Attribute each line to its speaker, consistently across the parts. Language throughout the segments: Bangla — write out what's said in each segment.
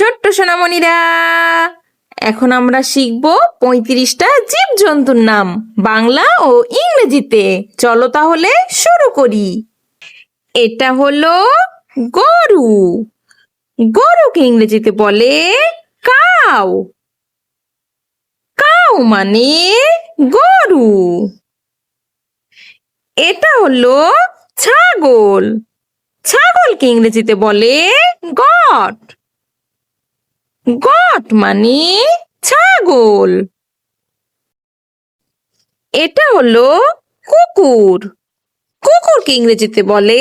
Speaker 1: ছোট্ট সোনামণিরা, এখন আমরা শিখব ৩৫টা জীবজন্তুর নাম বাংলা ও ইংরেজিতে। চলো তাহলে শুরু করি। এটা হলো গরু। গরুকে ইংরেজিতে বলে কাউ। কাউ মানে গরু। এটা হলো ছাগল। ছাগলকে ইংরেজিতে বলে গট। গট মানে ছাগল। এটা হলো কুকুর। কুকুরকে ইংরেজিতে বলে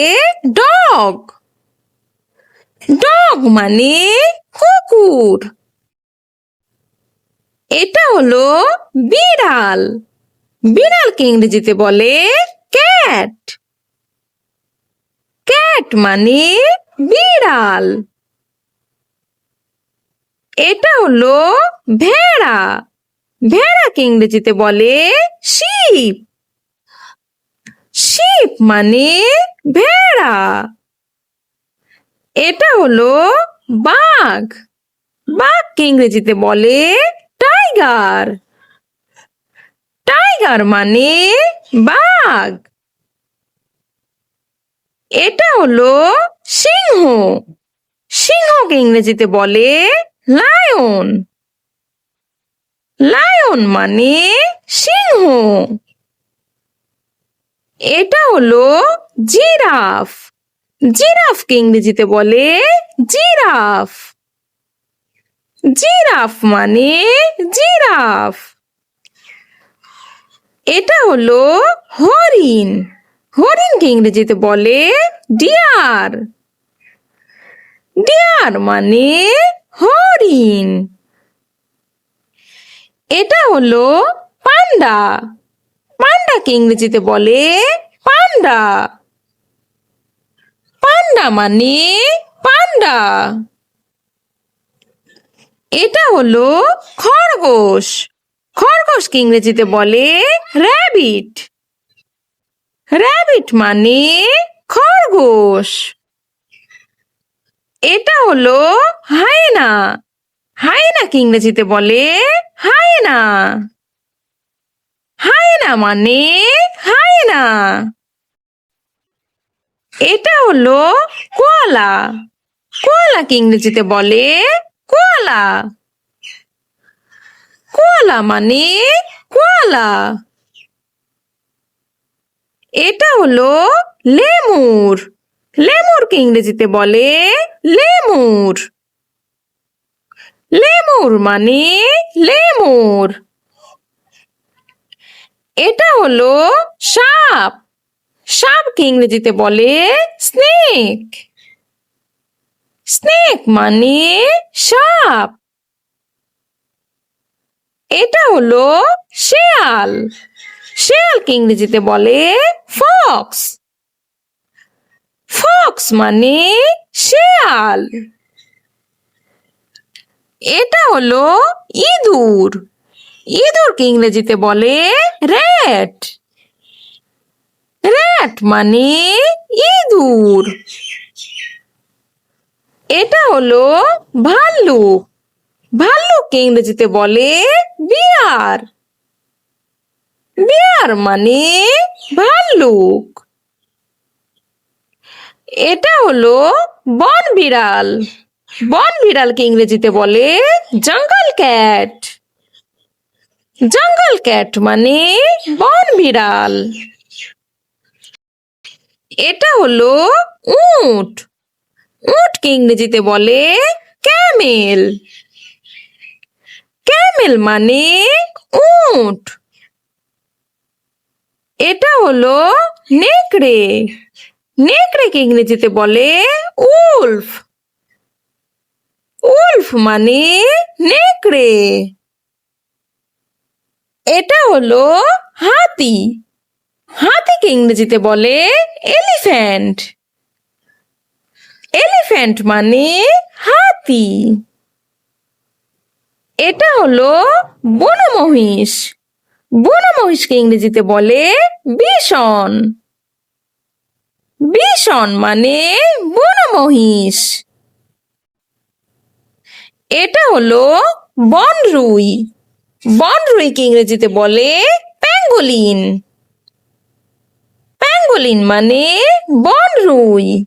Speaker 1: ডগ। ডগ মানে কুকুর। এটা হলো বিড়াল। বিড়ালকে ইংরেজিতে বলে ক্যাট। ক্যাট মানে বিড়াল। এটা হলো ভেড়া। ভেড়াকে ইংরেজিতে বলে শিপ। শিপ মানে ভেড়া। এটা হলো বাঘ। বাঘকে ইংরেজিতে বলে টাইগার। টাইগার মানে বাঘ। এটা হলো সিংহ। সিংহকে ইংরেজিতে বলে লায়ন। লায়ন মানে সিংহ। এটা হলো জিরাফ। জিরাফকে ইংরেজিতে বলে জিরাফ। জিরাফ মানে জিরাফ। এটা হলো হরিণ। হরিণকে ইংরেজিতে বলে ডিয়ার। ডিয়ার মানে হরিণ। এটা হলো পান্ডা। পান্ডাকে ইংরেজিতে বলে পান্ডা। পান্ডা মানে পান্ডা। এটা হলো খরগোশ। খরগোশকে ইংরেজিতে বলে র্যাবিট। র্যাবিট মানে খরগোশ। এটা হলো হায়না। হায়নাকে ইংরেজিতে বলে হায়না। হায়না মানে হায়না। এটা হলো কোয়ালা। কোয়ালাকে ইংরেজিতে বলে কোয়ালা। কোয়ালা মানে কোয়ালা। এটা হলো লেমুর। লেমুরকে ইংরেজিতে বলে লেমুর। লেমুর মানে লেমুর। এটা হলো সাপ। সাপকে ইংরেজিতে বলে স্নেক। স্নেক মানে সাপ। এটা হলো শেয়াল। শেয়ালকে ইংরেজিতে বলে ফক্স। ফক্স মানে শেয়াল। এটা হলো ইঁদুর। ইঁদুরকে ইংরেজিতে বলে র্যাট। র্যাট মানে ইঁদুর। এটা হলো ভাল্লুক। ভাল্লুককে ইংরেজিতে বলে বিয়ার। বিয়ার মানে ভাল্লুক। এটা হলো বন বিড়াল। বন বিড়ালকে ইংরেজিতে বলে জঙ্গল ক্যাট। জঙ্গল ক্যাট মানে বন বিড়াল। এটা হলো উট। উটকে ইংরেজিতে বলে ক্যামেল। ক্যামেল মানে উট। এটা হলো নেকড়ে। নেকড়েকে ইংরেজিতে বলে উলফ। উলফ মানে নেকড়ে। এটা হলো হাতি। হাতিকে ইংরেজিতে বলে এলিফ্যান্ট। এলিফ্যান্ট মানে হাতি। এটা হলো বন মহিষ। বন মহিষকে ইংরেজিতে বলে বিশন। বিশন মানে বন মহিষ। এটা হলো বনরুই। বনরুইকে ইংরেজিতে বলে প্যাঙ্গোলিন। প্যাঙ্গোলিন মানে বনরুই।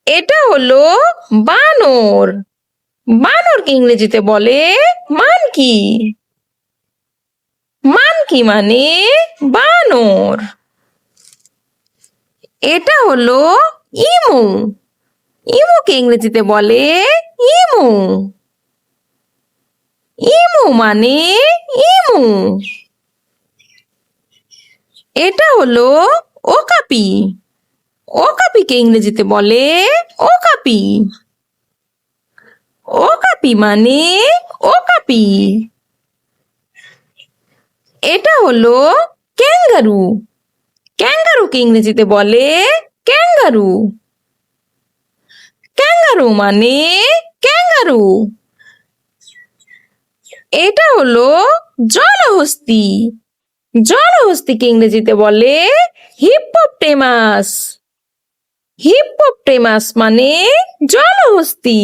Speaker 1: এটা হলো বানর। বানরকে ইংরেজিতে বলে মানকি। মানকি মানে বানর। এটা হলো ইমু। ইমুকে ইংরেজিতে বলে ইমু। ইমু মানে ইমু। এটা হলো ওকাপি। ওকাপিকে ইংরেজিতে বলে ওকাপি। ওকাপি মানে ওকাপি। এটা হলো ক্যাঙ্গারু। ক্যাঙ্গারুকে ইংরেজিতে বলে ক্যাঙ্গারু। ক্যাঙ্গারু মানে ক্যাঙ্গারু। এটা হলো জলহস্তী। জলহস্তিকে ইংরেজিতে বলে হিপ্পোপটেমাস। হিপ্পোপটেমাস মানে জলহস্তী।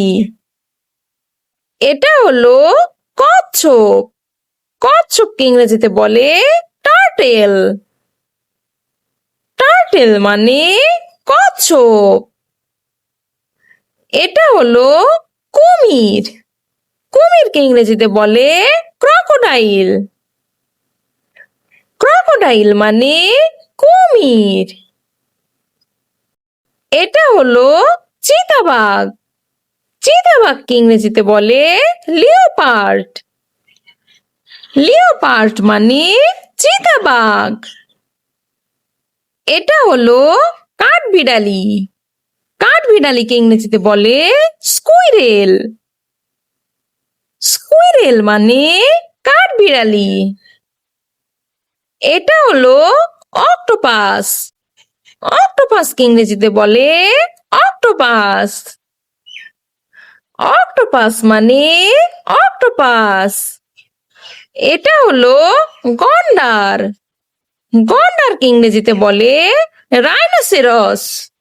Speaker 1: এটা হলো কচ্ছপ। কচ্ছপকে ইংরেজিতে বলে টার্টেল। টার্টেল মানে কচ্ছপ। এটা হলো কুমির। কুমিরকে ইংরেজিতে বলে ক্রোকোডাইল। ক্রোকোডাইল মানে কুমির। এটা হলো চিতাবাঘ। চিতাবাঘকে ইংরেজিতে বলে লিওপার্ড। লিওপার্ড মানে চিতাবাঘ। এটা হলো কাঠবিড়ালি। কাঠবিড়ালিকে ইংরেজিতে বলে স্কুইরেল। স্কুইরেল মানে কাঠবিড়ালি। এটা হলো অক্টোপাস। অক্টোপাসকে ইংরেজিতে বলে অক্টোপাস। অক্টোপাস মানে অক্টোপাস। এটা হলো গন্ডার। গন্ডারকে ইংরেজিতে বলে রাইনোসেরস।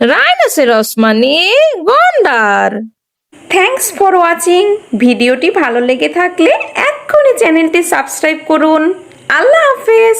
Speaker 1: রাইনোসেরস মানে গন্ডার।
Speaker 2: Thanks for watching. ভিডিওটি ভালো লেগে থাকলে এক্ষুনি চ্যানেলটি সাবস্ক্রাইব করুন। আল্লাহ হাফেজ।